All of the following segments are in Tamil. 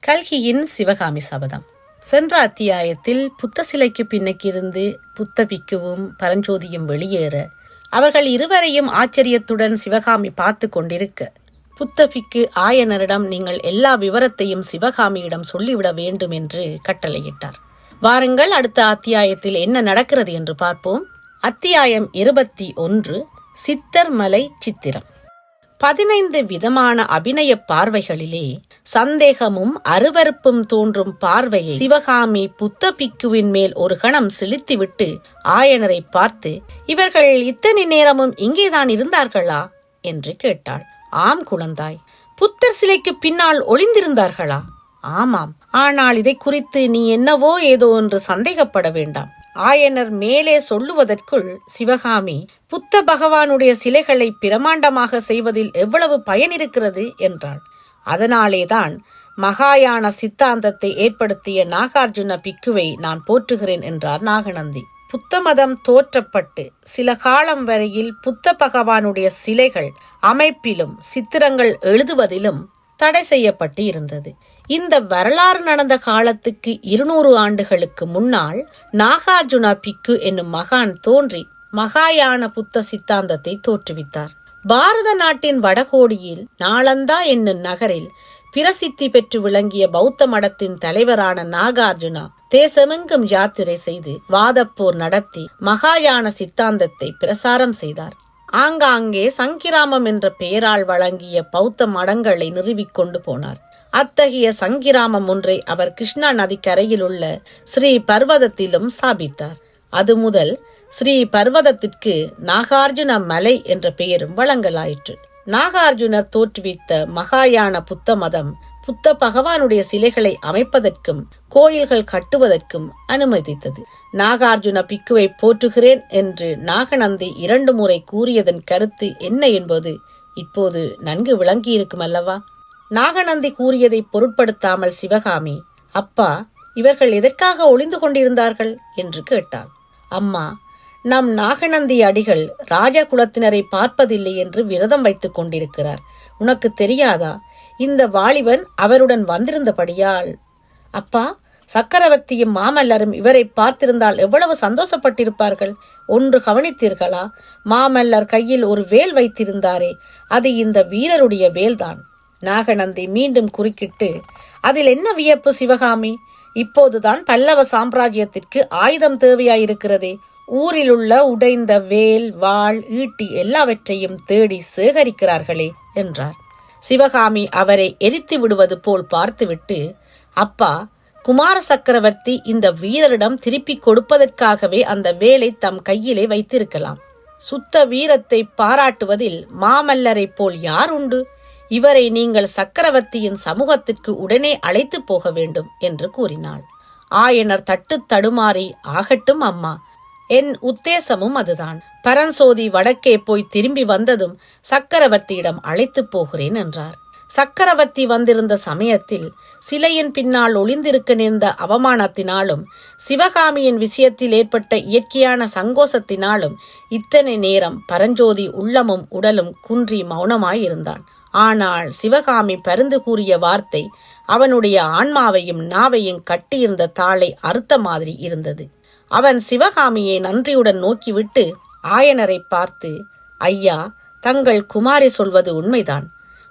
கல்கியின் சிவகாமி சபதம். சென்ற அத்தியாயத்தில் புத்த சிலைக்கு பின்னுக்கிருந்து புத்த பிக்குவும் பரஞ்சோதியும் வெளியேற அவர்கள் இருவரையும் ஆச்சரியத்துடன் சிவகாமி பார்த்து கொண்டிருக்க, புத்த பிக்கு ஆயனரிடம் நீங்கள் எல்லா விவரத்தையும் சிவகாமியிடம் சொல்லிவிட வேண்டும் என்று கட்டளையிட்டார். வாருங்கள், அடுத்த அத்தியாயத்தில் என்ன நடக்கிறது என்று பார்ப்போம். அத்தியாயம் 21, சித்தர்மலை சித்திரம். 15 விதமான அபிநய பார்வைகளிலே சந்தேகமும் அருவருப்பும் தோன்றும் பார்வையை சிவகாமி புத்த பிக்குவின் மேல் ஒரு கணம் செலுத்திவிட்டு ஆயனரை பார்த்து, இவர்கள் இத்தனை நேரமும் இங்கேதான் இருந்தார்களா என்று கேட்டாள். ஆம் குழந்தாய். புத்தர் சிலைக்கு பின்னால் ஒளிந்திருந்தார்களா? ஆமாம். ஆனால் இதை குறித்து நீ என்னவோ ஏதோ என்று சந்தேகப்பட வேண்டாம். ஆயனர் மேலே சொல்லுவதற்குள் சிவகாமி, புத்த பகவானுடைய சிலைகளை பிரமாண்டமாக செய்வதில் எவ்வளவு பயன் இருக்கிறது என்றாள். அதனாலேதான் மகாயான சித்தாந்தத்தை ஏற்படுத்திய நாகார்ஜுன பிக்குவை நான் போற்றுகிறேன் என்றார் நாகநந்தி. புத்த மதம் தோற்றப்பட்டு சில காலம் வரையில் புத்த பகவானுடைய சிலைகள் அமைப்பிலும் சித்திரங்கள் எழுதுவதிலும் தடை செய்யப்பட்டு இருந்தது. இந்த வரலாறு நடந்த காலத்துக்கு 200 ஆண்டுகளுக்கு முன்னால் நாகார்ஜுன பிக்கு என்னும் மகான் தோன்றி மகாயான புத்த சித்தாந்தத்தை தோற்றுவித்தார். பாரத நாட்டின் வடகோடியில் நாளந்தா என்னும் நகரில் பிரசித்தி பெற்று விளங்கிய பௌத்த மடத்தின் தலைவரான நாகார்ஜுனா தேசமெங்கும் யாத்திரை செய்து வாதப்போர் நடத்தி மகாயான சித்தாந்தத்தை பிரசாரம் செய்தார். ஆங்காங்கே சங்கிராமம் என்ற பெயரால் வழங்கிய பௌத்த மடங்களை நிறுவிக்கொண்டு போனார். அத்தகைய சங்கிராமம் ஒன்றை அவர் கிருஷ்ணா நதிக்கரையில் உள்ள ஸ்ரீ பர்வதத்திலும் ஸ்தாபித்தார். அது முதல் ஸ்ரீ பர்வதத்திற்கு நாகார்ஜுன மலை என்ற பெயரும் வழங்கலாயிற்று. நாகார்ஜுனர் தோற்றுவித்த மகாயான புத்த மதம் புத்த பகவானுடைய சிலைகளை அமைப்பதற்கும் கோயில்கள் கட்டுவதற்கும் அனுமதித்தது. நாகார்ஜுன பிக்குவை போற்றுகிறேன் என்று நாகநந்தி 2 முறை கூறியதன் கருத்து என்ன என்பது இப்போது நன்கு விளங்கியிருக்கும் அல்லவா? நாகநந்தி கூறியதை பொருட்படுத்தாமல் சிவகாமி, அப்பா, இவர்கள் எதற்காக ஒளிந்து கொண்டிருந்தார்கள் என்று கேட்டாள். அம்மா, நம் நாகநந்தி அடிகள் ராஜகுலத்தினரை பார்ப்பதில்லை என்று விரதம் வைத்துக் கொண்டிருக்கிறார். உனக்கு தெரியாதா? இந்த வாலிபன் அவருடன் வந்திருந்தபடியால். அப்பா, சக்கரவர்த்தியும் மாமல்லரும் இவரை பார்த்திருந்தால் எவ்வளவு சந்தோஷப்பட்டிருப்பார்கள். ஒன்று கவனித்தீர்களா? மாமல்லர் கையில் ஒரு வேல் வைத்திருந்தாரே, அது இந்த வீரருடைய வேல்தான். நாகநந்தி மீண்டும் குறுக்கிட்டு, அதில் என்ன வியப்பு சிவகாமி? இப்போதுதான் பல்லவ சாம்ராஜ்யத்திற்கு ஆயுதம் தேவையாயிருக்கிறதே. ஊரிலுள்ள உடைந்த வேல், வாள், ஈட்டி எல்லாவற்றையும் தேடி சேகரிக்கிறார்களே என்றார். சிவகாமி அவரை எரித்து விடுவது போல் பார்த்துவிட்டு, அப்பா, குமார சக்கரவர்த்தி இந்த வீரரிடம் திருப்பிக் கொடுப்பதற்காகவே அந்த வேலை தம் கையிலே வைத்திருக்கலாம். சுத்த வீரத்தை பாராட்டுவதில் மாமல்லரை போல் யார் உண்டு? இவரை நீங்கள் சக்கரவர்த்தியின் சமூகத்திற்கு உடனே அழைத்து போக வேண்டும் என்று கூறினாள். ஆயனர் தட்டு தடுமாறி, ஆகட்டும் அம்மா, என் உத்தேசமும் அதுதான். பரஞ்சோதி வடக்கே போய் திரும்பி வந்ததும் சக்கரவர்த்தியிடம் அழைத்து போகிறேன் என்றார். சக்கரவர்த்தி வந்திருந்த சமயத்தில் சிலையின் பின்னால் ஒளிந்திருக்க நேர்ந்த அவமானத்தினாலும் சிவகாமியின் விஷயத்தில் ஏற்பட்ட இயற்கையான சங்கோசத்தினாலும் இத்தனை நேரம் பரஞ்சோதி உள்ளமும் உடலும் குன்றி மௌனமாயிருந்தான். ஆனால் சிவகாமி பரிந்து கூறிய வார்த்தை அவனுடைய ஆன்மாவையும் நாவையும் கட்டியிருந்த தாளை அறுத்த மாதிரி இருந்தது. அவன் சிவகாமியை நன்றியுடன் நோக்கிவிட்டு ஆயனரை பார்த்து, ஐயா, தங்கள் குமாரி சொல்வது உண்மைதான்.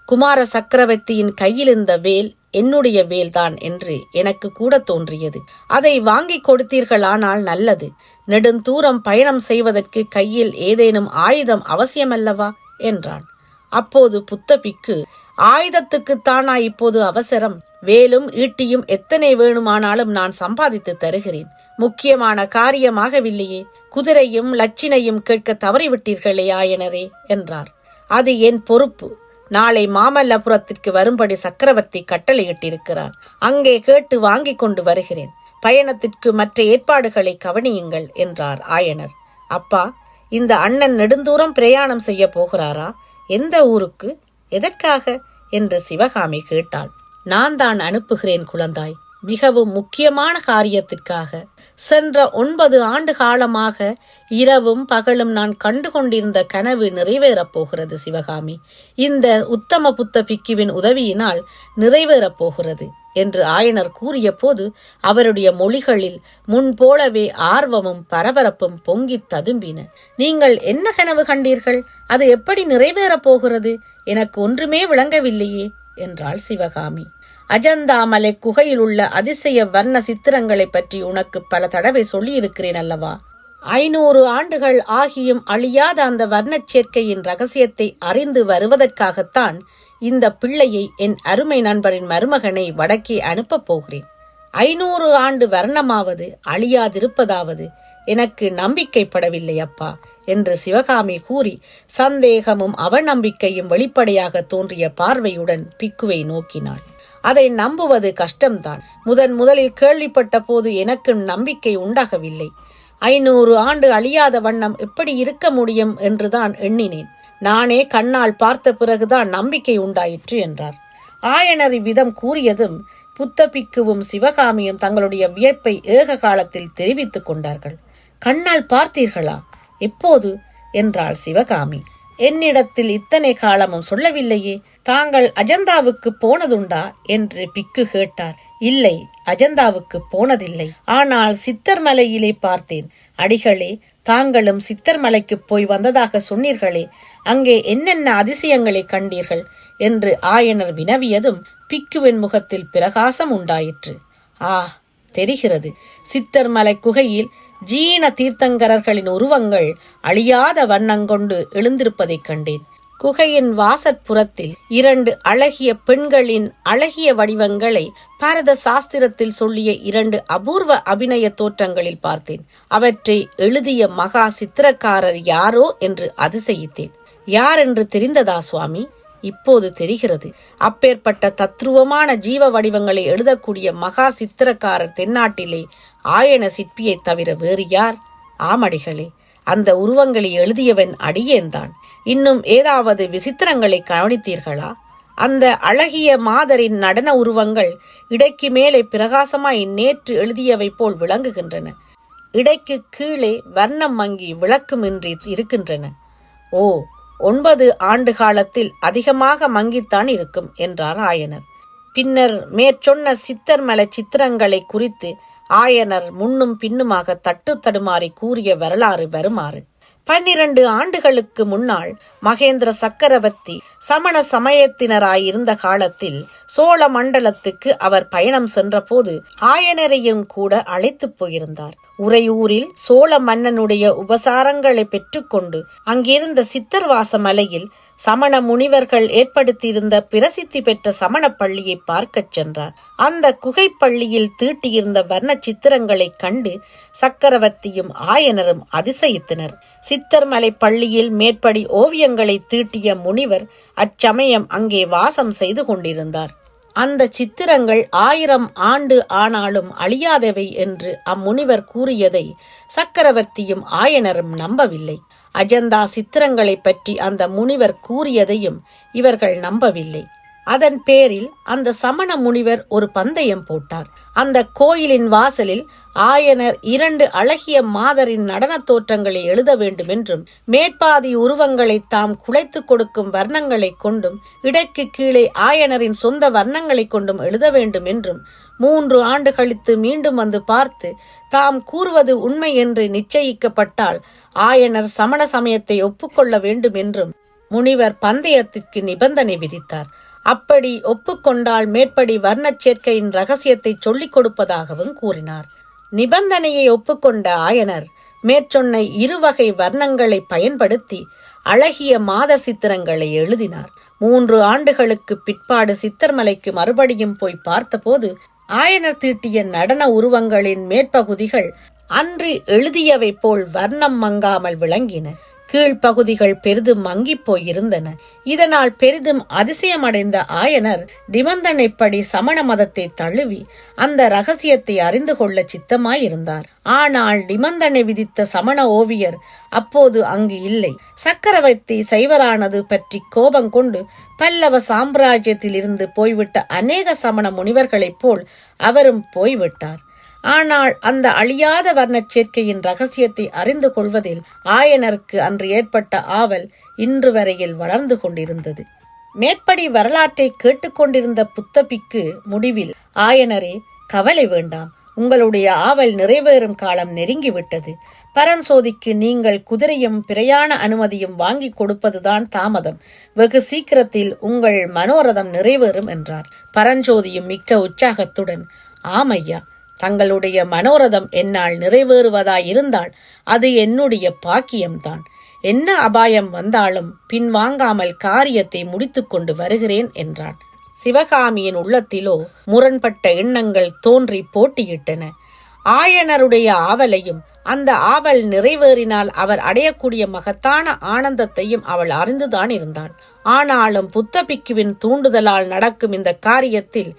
குமார சக்கரவர்த்தியின் கையில் இருந்த வேல் என்னுடைய வேல்தான் என்று எனக்கு கூட தோன்றியது. அதை வாங்கி கொடுத்தீர்களானால் நல்லது. நெடுந்தூரம் பயணம் செய்வதற்கு கையில் ஏதேனும் ஆயுதம் அவசியமல்லவா என்றான். அப்போது புத்த பிக்கு, ஆயுதத்துக்குத்தானா இப்போது அவசரம்? வேலும் ஈட்டியும் எத்தனை வேணுமானாலும் நான் சம்பாதித்து தருகிறேன். முக்கியமான காரியமாகவில்லையே. குதிரையும் லட்சினையும் கேட்க தவறிவிட்டீர்களே ஆயனரே என்றார். அது என் பொறுப்பு. நாளை மாமல்லபுரத்திற்கு வரும்படி சக்கரவர்த்தி கட்டளையிட்டிருக்கிறார். அங்கே கேட்டு வாங்கி கொண்டு வருகிறேன். பயணத்திற்கு மற்ற ஏற்பாடுகளை கவனியுங்கள் என்றார் ஆயனர். அப்பா, இந்த அண்ணன் நெடுந்தூரம் பிரயாணம் செய்ய போகிறாரா? எந்த ஊருக்கு? எதற்காக என்று சிவகாமி கேட்டாள். நான் தான் அனுப்புகிறேன் குழந்தாய். மிகவும் முக்கியமான காரியத்திற்காக சென்ற 9 ஆண்டு காலமாக இரவும் பகலும் நான் கண்டு கொண்டிருந்த கனவு நிறைவேறப் போகிறது சிவகாமி. இந்த உத்தம புத்த பிக்குவின் உதவியினால் நிறைவேறப் போகிறது என்று ஆயனர் கூறிய போது அவருடைய மொழிகளில் முன்போலவே ஆர்வமும் பரபரப்பும் பொங்கித் ததும்பின. நீங்கள் என்ன கனவு கண்டீர்கள்? அது எப்படி நிறைவேறப் போகிறது? எனக்கு ஒன்றுமே விளங்கவில்லையே என்றாள் சிவகாமி. அஜந்தாமலை குகையில் உள்ள அதிசய வர்ண சித்திரங்களை பற்றி உனக்கு பல தடவை சொல்லியிருக்கிறேன் அல்லவா? 500 ஆண்டுகள் ஆகியும் அழியாத அந்த வர்ணச் சேர்க்கையின் ரகசியத்தை அறிந்து வருவதற்காகத்தான் இந்த பிள்ளையை, என் அருமை நண்பரின் மருமகனை வடக்கே அனுப்பப் போகிறேன். 500 ஆண்டு வர்ணமாவது அழியாதிருப்பதாவது எனக்கு நம்பிக்கைப்படவில்லை அப்பா என்று சிவகாமி கூறி சந்தேகமும் அவநம்பிக்கையும் வெளிப்படையாக தோன்றிய பார்வையுடன் பிக்குவை நோக்கினாள். அதை நம்புவது கஷ்டம்தான். முதலில் கேள்விப்பட்ட போது எனக்கு நம்பிக்கை உண்டாகவில்லை. 500 ஆண்டு அழியாத வண்ணம் எப்படி இருக்க முடியும் என்றுதான் எண்ணினேன். நானே கண்ணால் பார்த்த பிறகுதான் நம்பிக்கை உண்டாயிற்று என்றார். ஆயனர் இவ்விதம் கூறியதும் புத்த பிக்குவும் சிவகாமியும் தங்களுடைய வியப்பை ஏக காலத்தில் தெரிவித்துக் கொண்டார்கள். கண்ணால் பார்த்தீர்களா? எப்போது என்றாள் சிவகாமி. என்னிடத்தில் இத்தனை காலமும் சொல்லவில்லையே. தாங்கள் அஜந்தாவுக்கு போனதுண்டா என்று பிக்கு கேட்டார். இல்லை, அஜந்தாவுக்கு போனதில்லை. ஆனால் சித்தர்மலையிலே பார்த்தேன். அடிகளே, தாங்களும் சித்தர்மலைக்கு போய் வந்ததாக சொன்னீர்களே, அங்கே என்னென்ன அதிசயங்களை கண்டீர்கள் என்று ஆயனர் வினவியதும் பிக்குவின் முகத்தில் பிரகாசம் உண்டாயிற்று. ஆ, தெரிகிறது. சித்தர்மலை குகையில் ஜீன தீர்த்தங்கரர்களின் உருவங்கள் அழியாத வண்ணங்கொண்டு எழுந்திருப்பதைக் கண்டேன். குகையின் வாசற்புறத்தில் 2 அழகிய பெண்களின் அழகிய வடிவங்களை பாரத சாஸ்திரத்தில் சொல்லிய 2 அபூர்வ அபிநய தோற்றங்களில் பார்த்தேன். அவற்றை எழுதிய மகா சித்திரக்காரர் யாரோ என்று அதிசயித்தேன். யார் என்று தெரிந்ததா சுவாமி? இப்போது தெரிகிறது. அப்பேற்பட்ட தத்ருவமான ஜீவ வடிவங்களை எழுதக்கூடிய மகா சித்திரக்காரர் தென்னாட்டிலே ஆயன சிற்பியை தவிர வேறு யார்? ஆமடிகளே, அந்த உருவங்களை எழுதியவன் அடியேன்தான். இன்னும் ஏதாவது விசித்திரங்களை கவனித்தீர்களா? அந்த அழகிய மாதரின் நடன உருவங்கள் இடைக்கு மேலே பிரகாசமாய் நேற்று எழுதியவை போல் விளங்குகின்றன. இடைக்கு கீழே வர்ணம் மங்கி விளக்குமின்றி இருக்கின்றன. ஓ, 9 ஆண்டு காலத்தில் அதிகமாக மங்கித்தான் இருக்கும் என்றார் ஆயனர். பின்னர் மேற்சொன்ன சித்தர்மலை சித்திரங்களை குறித்து ஆயனர் முன்னும் பின்னுமாக தட்டு தடுமாறி கூறிய வரலாறு வருமாறு. 12 ஆண்டுகளுக்கு முன்னால் மகேந்திர சக்கரவர்த்தி சமண சமயத்தினராயிருந்த காலத்தில் சோழ மண்டலத்துக்கு அவர் பயணம் சென்றபோது ஆயனரையும் கூட அழைத்து போயிருந்தார். உறையூரில் சோழ மன்னனுடைய உபசாரங்களை பெற்றுக்கொண்டு அங்கிருந்த சித்தர்வாச மலையில் சமண முனிவர்கள் ஏற்படுத்தியிருந்த பிரசித்தி பெற்ற சமண பள்ளியை பார்க்கச் சென்றார். அந்த குகை பள்ளியில் தீட்டியிருந்த வர்ண சித்திரங்களை கண்டு சக்கரவர்த்தியும் ஆயனரும் அதிசயித்தனர். சித்தர்மலை பள்ளியில் மேற்படி ஓவியங்களை தீட்டிய முனிவர் அச்சமயம் அங்கே வாசம் செய்து கொண்டிருந்தார். அந்த சித்திரங்கள் 1000 ஆண்டு ஆனாலும் அழியாதவை என்று அம்முனிவர் கூறியதை சக்கரவர்த்தியும் ஆயனரும் நம்பவில்லை. அஜந்தா சித்திரங்களை பற்றி அந்த முனிவர் கூறியதையும் இவர்கள் நம்பவில்லை. அதன் பேரில் அந்த சமண முனிவர் ஒரு பந்தயம் போட்டார். அந்த கோயிலின் வாசலில் ஆயனர் 2 அழகிய மாதரின் நடன தோற்றங்களை எழுத வேண்டும் என்றும் மேற்பாதி உருவங்களை தாம் குலைத்து கொடுக்கும் வர்ணங்களை கொண்டும் இடைக்கு கீழே ஆயனரின் சொந்த வர்ணங்களை கொண்டும் எழுத வேண்டும் என்றும் 3 ஆண்டு கழித்து மீண்டும் வந்து பார்த்து தாம் கூறுவது உண்மை என்று நிச்சயிக்கப்பட்டால் ஆயனர் சமண சமயத்தை ஒப்புக்கொள்ள வேண்டும் என்றும் முனிவர் பந்தயத்திற்கு நிபந்தனை விதித்தார். அப்படி ஒப்புக்கொண்டால் மேற்படி வர்ணச் சேர்க்கையின் ரகசியத்தை சொல்லிக் கொடுப்பதாகவும் கூறினார். நிபந்தனையை ஒப்புக்கொண்ட ஆயனர் மேற்சொன்ன 2 வகை வர்ணங்களை பயன்படுத்தி அழகிய மாத சித்திரங்களை எழுதினார். 3 ஆண்டுகளுக்கு பிற்பாடு சித்தர்மலைக்கு மறுபடியும் போய் பார்த்தபோது ஆயனர் தீட்டிய நடன உருவங்களின் மேற்பகுதிகள் அன்று எழுதியவை போல் வர்ணம் மங்காமல் விளங்கின. கீழ்ப்பகுதிகள் பெரிதும் மங்கிப் போயிருந்தன. இதனால் பெரிதும் அதிசயமடைந்த ஆயனர் நிபந்தனைப்படி சமண மதத்தை தழுவி அந்த ரகசியத்தை அறிந்து கொள்ள சித்தமாயிருந்தார். ஆனால் நிபந்தனை விதித்த சமண ஓவியர் அப்போது அங்கு இல்லை. சக்கரவர்த்தி சைவரானது பற்றி கோபம் கொண்டு பல்லவ சாம்ராஜ்யத்தில் இருந்து போய்விட்ட அநேக சமண முனிவர்களைப் போல் அவரும் போய்விட்டார். ஆனால் அந்த அழியாத வர்ணச் சேர்க்கையின் ரகசியத்தை அறிந்து கொள்வதில் ஆயனருக்கு அன்று ஏற்பட்ட ஆவல் இன்று வரையில் வளர்ந்து கொண்டிருந்தது. மேற்படி வரலாற்றை கேட்டுக்கொண்டிருந்த புத்தபிக்கு முடிவில், ஆயனரே, கவலை வேண்டாம், உங்களுடைய ஆவல் நிறைவேறும் காலம் நெருங்கிவிட்டது. பரஞ்சோதிக்கு நீங்கள் குதிரையும் பிரயாண அனுமதியும் வாங்கி கொடுப்பதுதான் தாமதம். வெகு சீக்கிரத்தில் உங்கள் மனோரதம் நிறைவேறும் என்றார். பரஞ்சோதியும் மிக்க உற்சாகத்துடன், ஆமையா, தங்களுடைய மனோரதம் என்னால் நிறைவேறுவதாயிருந்தால் அது என்னுடைய பாக்கியம்தான். என்ன அபாயம் வந்தாலும் பின்வாங்காமல் காரியத்தை முடித்துக்கொண்டு வருகிறேன் என்றான். சிவகாமியின் உள்ளத்திலோ முரண்பட்ட எண்ணங்கள் தோன்றி போட்டியிட்டன. ஆயனருடைய ஆவலையும் அந்த ஆவல் நிறைவேறினால் அவர் அடையக்கூடிய மகத்தான ஆனந்தத்தையும் அவள் அறிந்துதான் இருந்தாள். ஆனாலும் புத்தபிக்குவின் தூண்டுதலால் நடக்கும் இந்த காரியத்தில்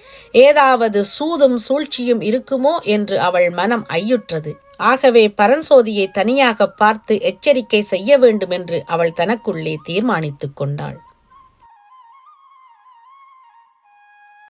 ஏதாவது சூதும் சூழ்ச்சியும் இருக்குமோ என்று அவள் மனம் ஐயுற்றது. ஆகவே பரஞ்சோதியை தனியாக பார்த்து எச்சரிக்கை செய்ய வேண்டும் என்று அவள் தனக்குள்ளே தீர்மானித்துக் கொண்டாள்.